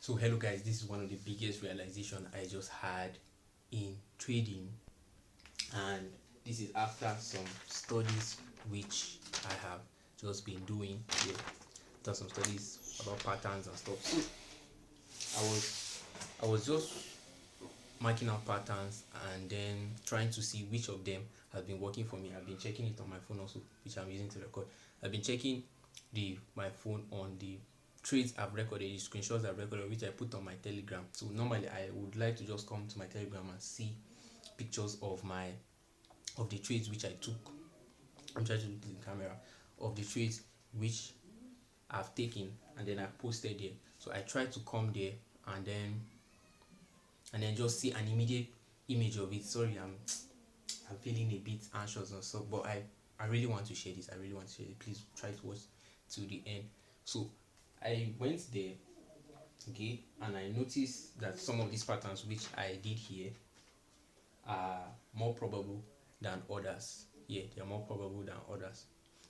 So hello guys, this is one of the biggest realization I just had in trading, and this is after some studies which I have just been doing. Yeah, done some studies about patterns and stuff. So I was just marking out patterns and then trying to see which of them has been working for me. I've been checking it on my phone also, which I'm using to record. I've been checking the my phone on the trades I've recorded, the screenshots I've recorded, which I put on my Telegram. So normally I would like to just come to my Telegram and see pictures of the trades which I took. I'm trying to look in the camera of the trades which I've taken, and then I posted there. So I tried to come there and then just see an immediate image of it. Sorry, I'm feeling a bit anxious and stuff, but I really want to share this. I really want to share it. Please try to watch to the end. So I went there, okay, and I noticed that some of these patterns which I did here are more probable than others. Yeah, they are more probable than others.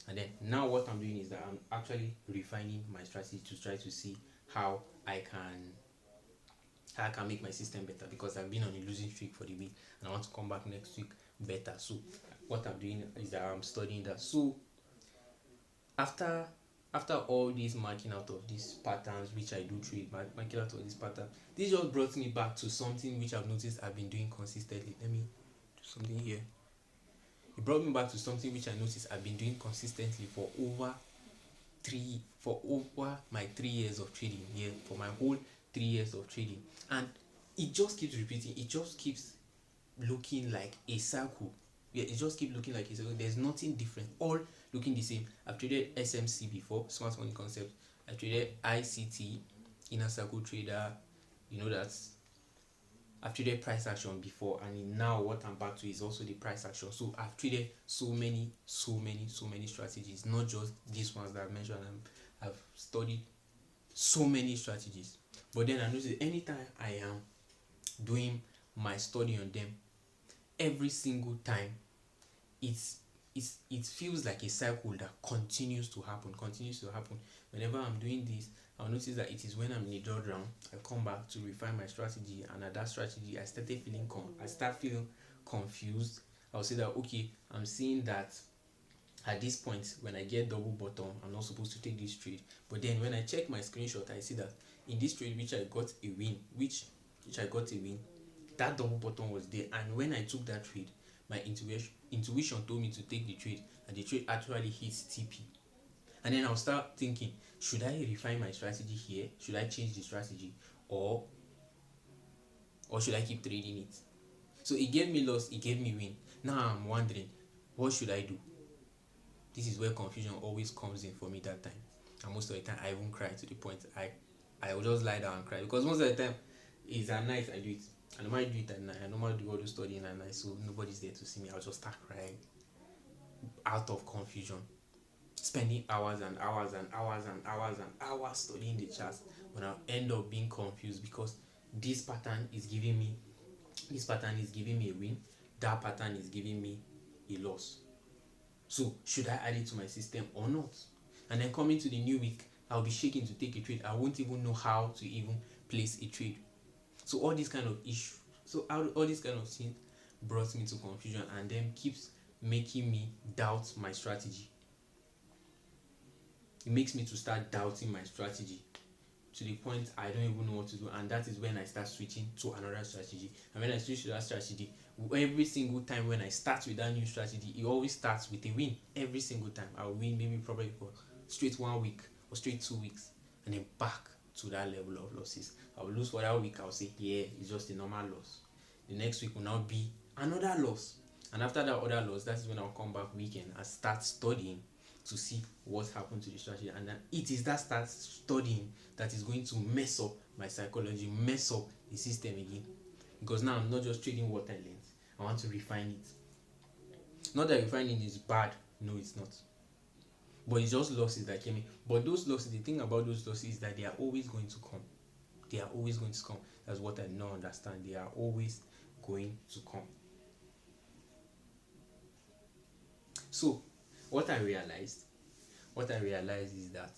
And then now what I'm doing is that I'm actually refining my strategy to try to see how I can make my system better, because I've been on a losing streak for the week and I want to come back next week better. So what I'm doing is that I'm studying that. So after all this marking out of these patterns which I do trade, marking out of this pattern, this just brought me back to something which I've noticed I've been doing consistently. Let me do something here. It brought me back to something which I noticed I've been doing consistently for over my 3 years of trading. Yeah, for my whole 3 years of trading. And it just keeps repeating, it just keeps looking like a circle. Yeah, it just keeps looking like a circle. There's nothing different, all looking the same. I've traded SMC before, smart money concept. I traded ICT, inner circle trader, you know that. I've traded price action before, and now what I'm back to is also the price action. So I've traded so many strategies, not just these ones that I've mentioned. I've studied so many strategies. But then I noticed anytime I am doing my study on them, every single time it feels like a cycle that continues to happen. Whenever I'm doing this, I'll notice that it is when I'm in a drawdown, I come back to refine my strategy, and at that strategy I start feeling confused. I'll say that okay, I'm seeing that at this point when I get double bottom, I'm not supposed to take this trade. But then when I check my screenshot, I see that in this trade which I got a win, that double bottom was there. And when I took that trade, my intuition told me to take the trade, and the trade actually hits TP. And then I'll start thinking, should I refine my strategy here? Should I change the strategy, or should I keep trading it? So it gave me loss, it gave me win. Now I'm wondering, what should I do? This is where confusion always comes in for me that time. And most of the time I even cry, to the point I will just lie down and cry, because most of the time it's at night I do it. I normally do it at night. I normally do all the studying at night, so nobody's there to see me. I'll just start crying out of confusion, spending hours and hours and hours and hours and hours studying the charts, when I'll end up being confused, because this pattern is giving me a win, that pattern is giving me a loss. So should I add it to my system or not? And then coming to the new week, I'll be shaking to take a trade. I won't even know how to even place a trade. So all these kind of issues, all these kind of things brought me to confusion, and then keeps making me doubt my strategy. It makes me to start doubting my strategy, to the point I don't even know what to do. And that is when I start switching to another strategy. And when I switch to that strategy, every single time when I start with that new strategy, it always starts with a win. Every single time I'll win, maybe probably for straight 1 week or straight 2 weeks, and then back to that level of losses. I'll lose for that week, I'll say yeah, it's just a normal loss. The next week will now be another loss, and after that other loss, that's when I'll come back weekend and start studying to see what happened to the strategy. And then it is that start studying that is going to mess up my psychology, mess up the system again, because now I'm not just trading what I learned, I want to refine it. Not that refining is bad, no, it's not, but it's just losses that came in. But those losses, the thing about those losses is that they are always going to come. That's what I don't understand. They are always going to come. So what I realized is that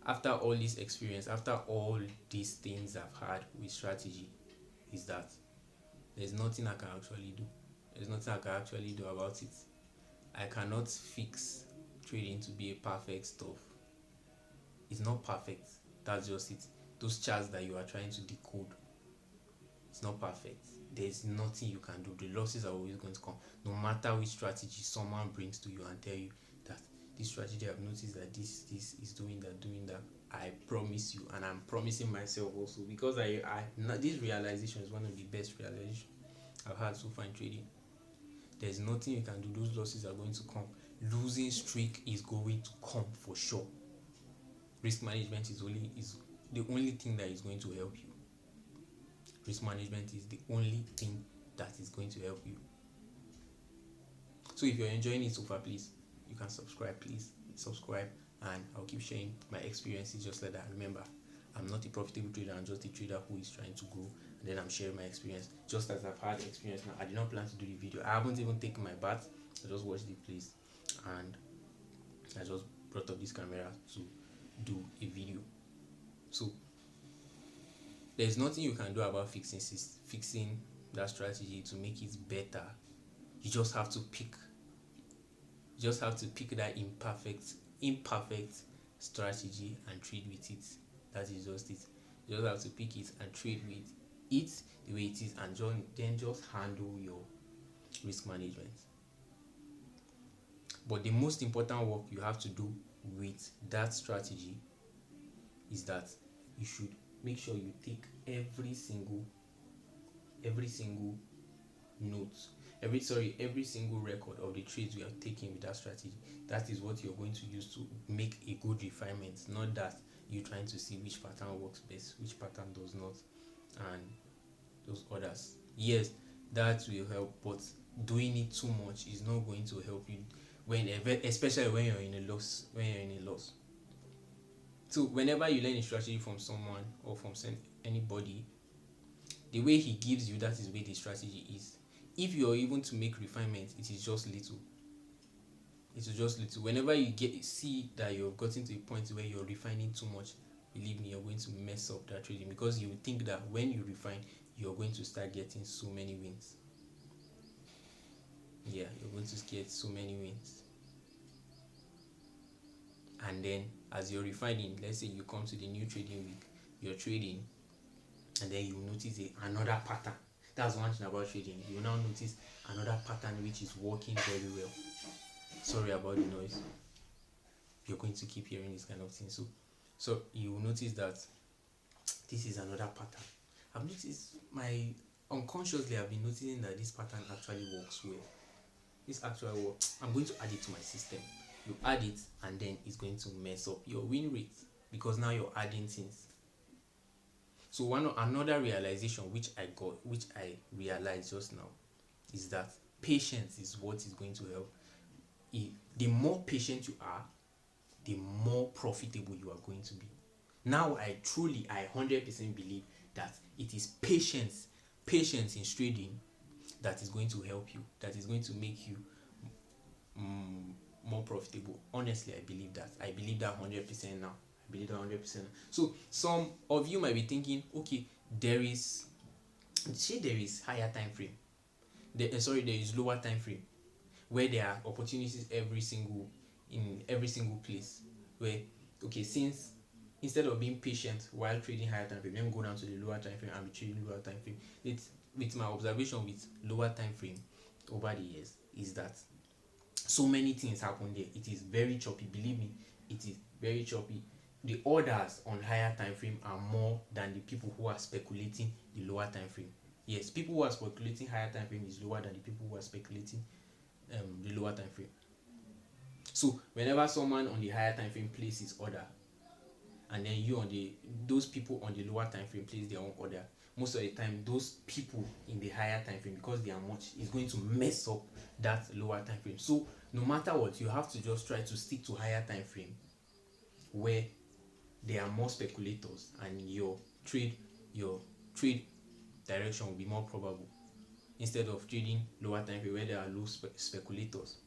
after all this experience, after all these things I've had with strategy, is that there's nothing I can actually do. There's nothing I can actually do about it. I cannot fix trading to be a perfect stuff. It's not perfect. That's just it. Those charts that you are trying to decode, it's not perfect. There's nothing you can do. The losses are always going to come, no matter which strategy someone brings to you and tell you that this strategy, I've noticed that this is doing that. I promise you, and I'm promising myself also, because this realization is one of the best realizations I've had so far in trading. There's nothing you can do. Those losses are going to come. Losing streak is going to come for sure. Risk management is the only thing that is going to help you. Risk management is the only thing that is going to help you. So if you're enjoying it so far, please, you can subscribe. Please subscribe, and I'll keep sharing my experiences just like that. Remember, I'm not a profitable trader. I'm just a trader who is trying to grow, and then I'm sharing my experience just as I've had experience now. I did not plan to do the video. I haven't even taken my bath. I just watched the place, and I just brought up this camera to do a video. So there's nothing you can do about fixing that strategy to make it better. You just have to pick that imperfect strategy and trade with it. That is just it. You just have to pick it and trade with it the way it is, and then just handle your risk management. But the most important work you have to do with that strategy is that you should make sure you take every single note, every single record of the trades you are taking with that strategy. That is what you're going to use to make a good refinement, not that you trying to see which pattern works best, which pattern does not, and those others. Yes, that will help, but doing it too much is not going to help you especially when you're in a loss. So whenever you learn a strategy from someone or from anybody, the way he gives you, that is the way the strategy is. If you're even to make refinement, it is just little. Whenever you see that you've gotten to a point where you're refining too much, believe me, you're going to mess up that trading, because you think that when you refine, you're going to start getting so many wins. Yeah, you're going to get so many wins. And then as you're refining, let's say you come to the new trading week, you're trading, and then you notice another pattern. That's one thing about trading. You now notice another pattern which is working very well. Sorry about the noise. You're going to keep hearing this kind of thing. So you will notice that this is another pattern. I've noticed unconsciously I've been noticing that this pattern actually works well. This actually works. I'm going to add it to my system. You add it, and then it's going to mess up your win rate, because now you're adding things. So another realization which I realized just now, is that patience is what is going to help. The more patient you are, the more profitable you are going to be. Now I 100% believe that it is patience in trading that is going to help you, that is going to make you more profitable. Honestly, I believe that 100% now. I believe that 100%. So some of you might be thinking, okay, there is higher time frame. There is lower time frame, where there are opportunities in every single place. Where, okay, since instead of being patient while trading higher time frame, let me go down to the lower time frame and be trading lower time frame. It's with my observation with lower time frame over the years, is that so many things happen there. It is very choppy. Believe me, it is very choppy. The orders on higher time frame are more than the people who are speculating the lower time frame. Yes, people who are speculating higher time frame is lower than the people who are speculating the lower time frame. So whenever someone on the higher time frame places order, and then those people on the lower time frame place their own order, most of the time those people in the higher time frame, because they are much, is going to mess up that lower time frame. So no matter what, you have to just try to stick to higher time frame where there are more speculators, and your trade direction will be more probable, instead of trading lower time frame where there are low speculators.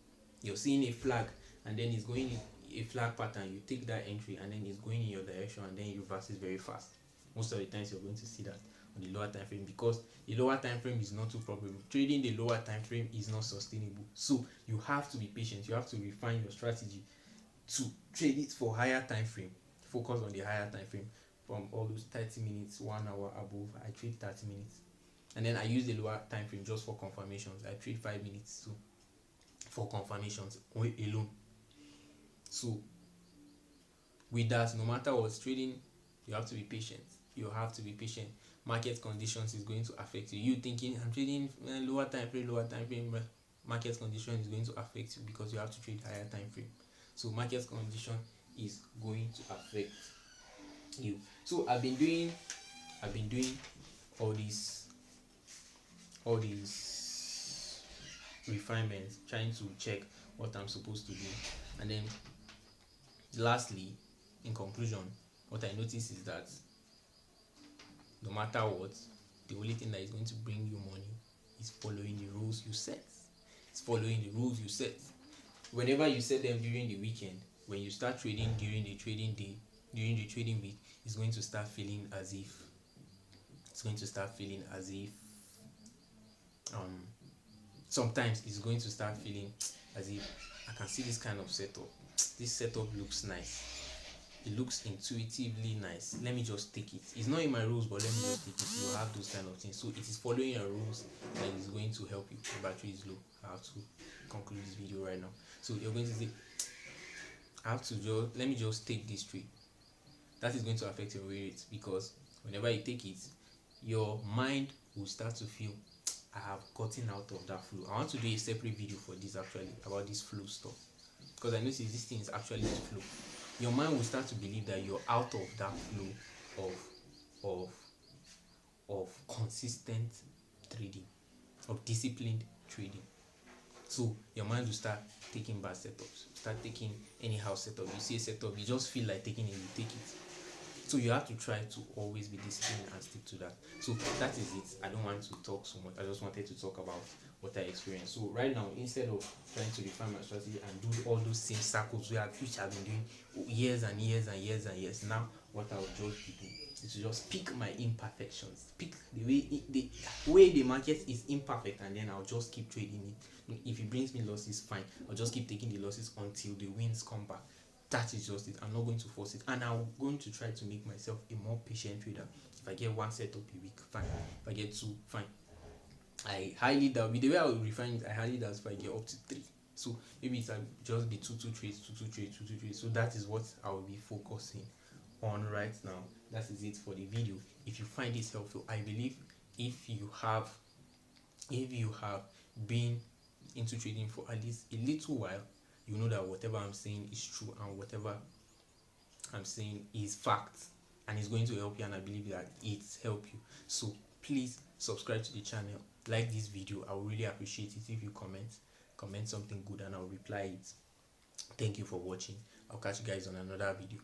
You're seeing a flag, and then it's going a flag pattern, you take that entry and then it's going in your direction and then it reverses very fast. Most of the times you're going to see that on the lower time frame, because the lower time frame is not too probable. Trading the lower time frame is not sustainable, so you have to be patient. You have to refine your strategy to trade it for higher time frame. Focus on the higher time frame. From all those 30 minutes, 1 hour above, I trade 30 minutes, and then I use the lower time frame just for confirmations. I trade 5 minutes too for confirmations alone. So with that, no matter what's trading, you have to be patient. You have to be patient. Market conditions is going to affect you. You thinking I'm trading lower time frame, market condition is going to affect you because you have to trade higher time frame. So market condition is going to affect you. So I've been doing all these refinements, trying to check what I'm supposed to do, and then lastly, in conclusion, what I notice is that no matter what, the only thing that is going to bring you money is following the rules you set. It's following the rules you set. Whenever you set them during the weekend, when you start trading during the trading day, during the trading week, it's going to start feeling as if sometimes it's going to start feeling as if I can see this kind of setup. This setup looks nice. It looks intuitively nice. Let me just take it. It's not in my rules, but let me just take it. You have those kind of things. So it is following your rules that is going to help you. The battery is low. I have to conclude this video right now. So you're going to say, let me just take this trade. That is going to affect your rate, because whenever you take it, your mind will start to feel, I have gotten out of that flow. I want to do a separate video for this, actually, about this flow stuff, because I notice this thing is actually the flow. Your mind will start to believe that you're out of that flow of consistent trading, of disciplined trading. So your mind will start taking bad setups, start taking anyhow setup. You see a setup, you just feel like taking it, you take it. So you have to try to always be disciplined and stick to that. So that is it. I don't want to talk so much. I just wanted to talk about what I experienced. So right now, instead of trying to refine my strategy and do all those same circles which I've been doing years and years and years and years, now what I'll just do is to just pick my imperfections, pick the way the market is imperfect, and then I'll just keep trading it. If it brings me losses, fine. I'll just keep taking the losses until the wins come back. That is just it. I'm not going to force it, and I'm going to try to make myself a more patient trader. If I get one setup a week, fine. If I get two, fine. I highly doubt, with the way I will refine it, I highly doubt if I get up to 3. So maybe it'll just be two trades. So that is what I will be focusing on right now. That is it for the video. If you find this helpful, I believe if you have been into trading for at least a little while, you know that whatever I'm saying is true, and whatever I'm saying is fact, and it's going to help you, and I believe that it's helped you. So please subscribe to the channel, like this video. I would really appreciate it if you comment something good, and I'll reply it. Thank you for watching. I'll catch you guys on another video.